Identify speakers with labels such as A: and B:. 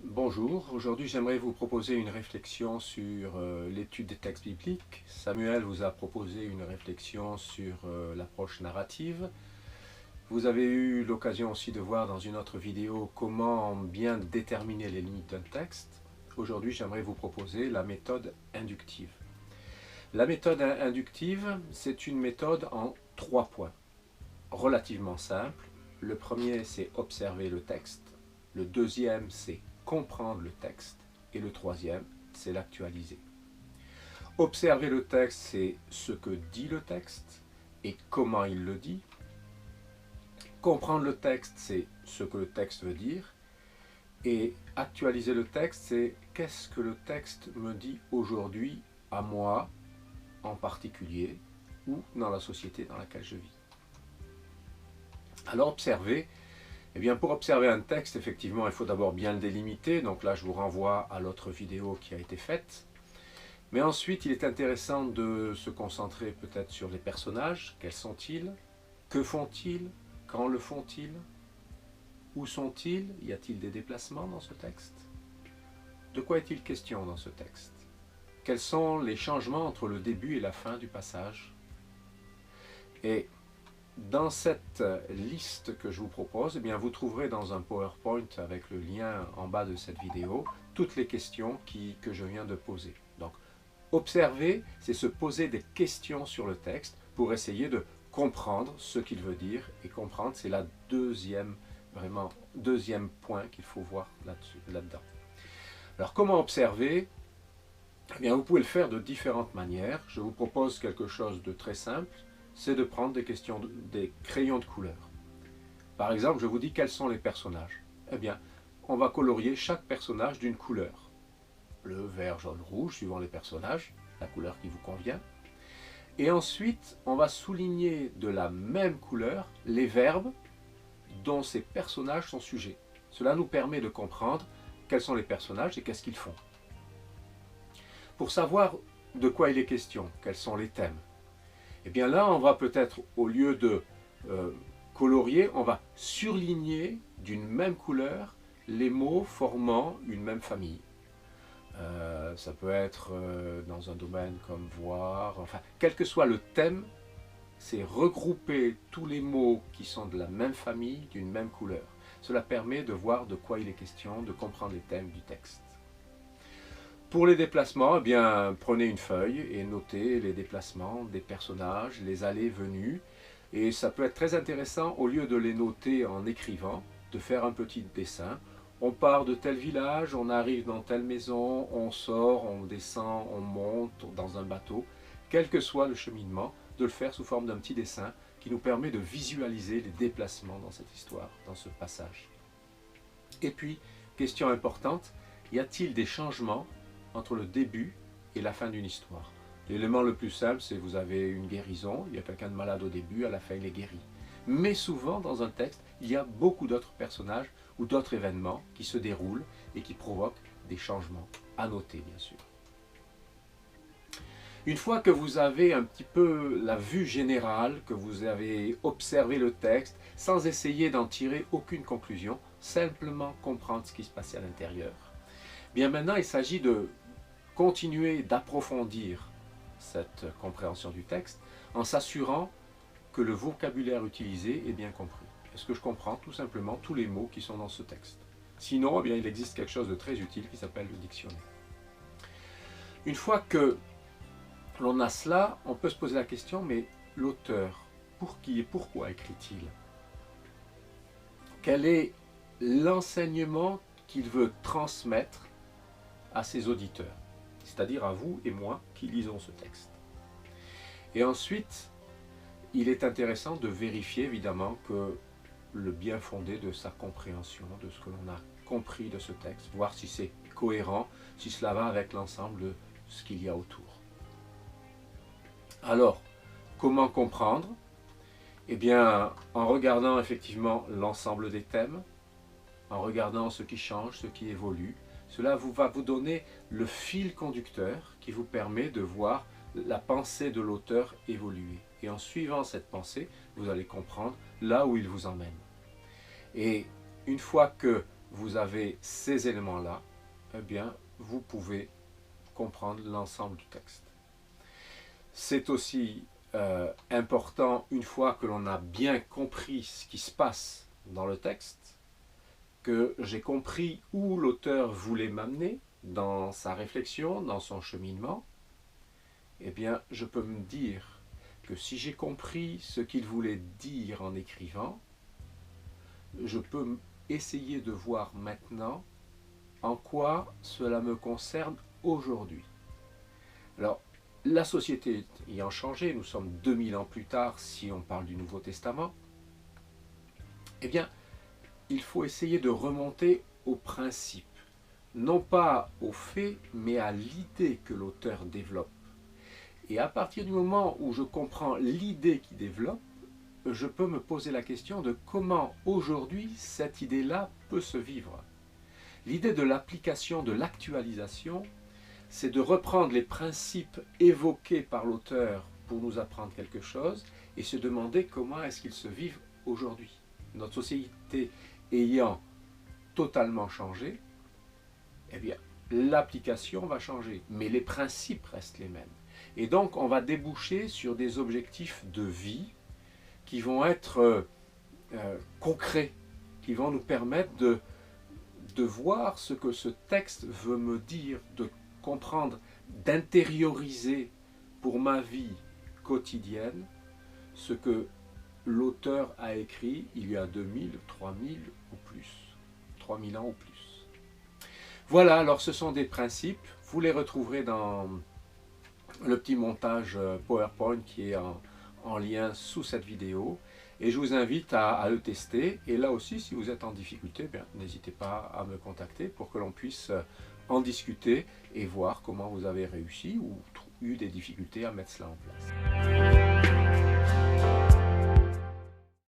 A: Bonjour, aujourd'hui j'aimerais vous proposer une réflexion sur l'étude des textes bibliques. Samuel vous a proposé une réflexion sur l'approche narrative. Vous avez eu l'occasion aussi de voir dans une autre vidéo comment bien déterminer les limites d'un texte. Aujourd'hui j'aimerais vous proposer la méthode inductive. La méthode inductive, c'est une méthode en 3 points, relativement simple. Le premier, c'est observer le texte. Le deuxième, c'est comprendre le texte. Et le troisième, c'est l'actualiser. Observer le texte, c'est ce que dit le texte et comment il le dit. Comprendre le texte, c'est ce que le texte veut dire. Et actualiser le texte, c'est qu'est-ce que le texte me dit aujourd'hui à moi en particulier ou dans la société dans laquelle je vis. Alors observer, eh bien pour observer un texte, effectivement, il faut d'abord bien le délimiter. Donc là, je vous renvoie à l'autre vidéo qui a été faite. Mais ensuite, il est intéressant de se concentrer peut-être sur les personnages. Quels sont-ils? Que font-ils? Quand le font-ils? Où sont-ils? Y a-t-il des déplacements dans ce texte? De quoi est-il question dans ce texte? Quels sont les changements entre le début et la fin du passage? Et dans cette liste que je vous propose, eh bien, vous trouverez dans un PowerPoint avec le lien en bas de cette vidéo toutes les questions que je viens de poser. Donc, observer, c'est se poser des questions sur le texte pour essayer de comprendre ce qu'il veut dire. Et comprendre, c'est la deuxième point qu'il faut voir là-dedans. Alors, comment observer? Eh bien, vous pouvez le faire de différentes manières. Je vous propose quelque chose de très simple, c'est de prendre des crayons de couleur. Par exemple, je vous dis quels sont les personnages. Eh bien, on va colorier chaque personnage d'une couleur. Bleu, vert, jaune, rouge, suivant les personnages, la couleur qui vous convient. Et ensuite, on va souligner de la même couleur les verbes dont ces personnages sont sujets. Cela nous permet de comprendre quels sont les personnages et qu'est-ce qu'ils font. Pour savoir de quoi il est question, quels sont les thèmes, et bien là, on va peut-être, au lieu de colorier, on va surligner d'une même couleur les mots formant une même famille. Ça peut être dans un domaine comme voir, enfin, quel que soit le thème, c'est regrouper tous les mots qui sont de la même famille, d'une même couleur. Cela permet de voir de quoi il est question, de comprendre les thèmes du texte. Pour les déplacements, eh bien, prenez une feuille et notez les déplacements des personnages, les allées venues. Et ça peut être très intéressant, au lieu de les noter en écrivant, de faire un petit dessin. On part de tel village, on arrive dans telle maison, on sort, on descend, on monte dans un bateau. Quel que soit le cheminement, de le faire sous forme d'un petit dessin qui nous permet de visualiser les déplacements dans cette histoire, dans ce passage. Et puis, question importante, y a-t-il des changements entre le début et la fin d'une histoire? L'élément le plus simple, c'est vous avez une guérison, il y a quelqu'un de malade au début, à la fin il est guéri. Mais souvent, dans un texte, il y a beaucoup d'autres personnages ou d'autres événements qui se déroulent et qui provoquent des changements, à noter bien sûr. Une fois que vous avez un petit peu la vue générale, que vous avez observé le texte, sans essayer d'en tirer aucune conclusion, simplement comprendre ce qui se passait à l'intérieur, bien maintenant il s'agit de continuer d'approfondir cette compréhension du texte en s'assurant que le vocabulaire utilisé est bien compris. Est-ce que je comprends tout simplement tous les mots qui sont dans ce texte? Sinon, eh bien, il existe quelque chose de très utile qui s'appelle le dictionnaire. Une fois que l'on a cela, on peut se poser la question, mais l'auteur, pour qui et pourquoi écrit-il? Quel est l'enseignement qu'il veut transmettre à ses auditeurs, c'est-à-dire à vous et moi qui lisons ce texte? Et ensuite, il est intéressant de vérifier évidemment que le bien fondé de sa compréhension, de ce que l'on a compris de ce texte, voir si c'est cohérent, si cela va avec l'ensemble de ce qu'il y a autour. Alors, comment comprendre? Eh bien, en regardant effectivement l'ensemble des thèmes, en regardant ce qui change, ce qui évolue, cela va vous donner le fil conducteur qui vous permet de voir la pensée de l'auteur évoluer. Et en suivant cette pensée, vous allez comprendre là où il vous emmène. Et une fois que vous avez ces éléments-là, eh bien, vous pouvez comprendre l'ensemble du texte. C'est aussi important, une fois que l'on a bien compris ce qui se passe dans le texte, que j'ai compris où l'auteur voulait m'amener dans sa réflexion, dans son cheminement, eh bien, je peux me dire que si j'ai compris ce qu'il voulait dire en écrivant, je peux essayer de voir maintenant en quoi cela me concerne aujourd'hui. Alors, la société ayant changé, nous sommes 2000 ans plus tard si on parle du Nouveau Testament, eh bien, il faut essayer de remonter au principe, non pas au fait, mais à l'idée que l'auteur développe. Et à partir du moment où je comprends l'idée qu'il développe, je peux me poser la question de comment aujourd'hui cette idée-là peut se vivre. L'idée de l'application, de l'actualisation, c'est de reprendre les principes évoqués par l'auteur pour nous apprendre quelque chose et se demander comment est-ce qu'ils se vivent aujourd'hui. Notre société ayant totalement changé, eh bien, l'application va changer, mais les principes restent les mêmes. Et donc, on va déboucher sur des objectifs de vie qui vont être concrets, qui vont nous permettre de voir ce que ce texte veut me dire, de comprendre, d'intérioriser pour ma vie quotidienne ce que l'auteur a écrit il y a 2000, 3000 ou plus, 3000 ans ou plus. Voilà, alors ce sont des principes, vous les retrouverez dans le petit montage PowerPoint qui est en lien sous cette vidéo. Et je vous invite à le tester. Et là aussi, si vous êtes en difficulté, n'hésitez pas à me contacter pour que l'on puisse en discuter et voir comment vous avez réussi ou eu des difficultés à mettre cela en place.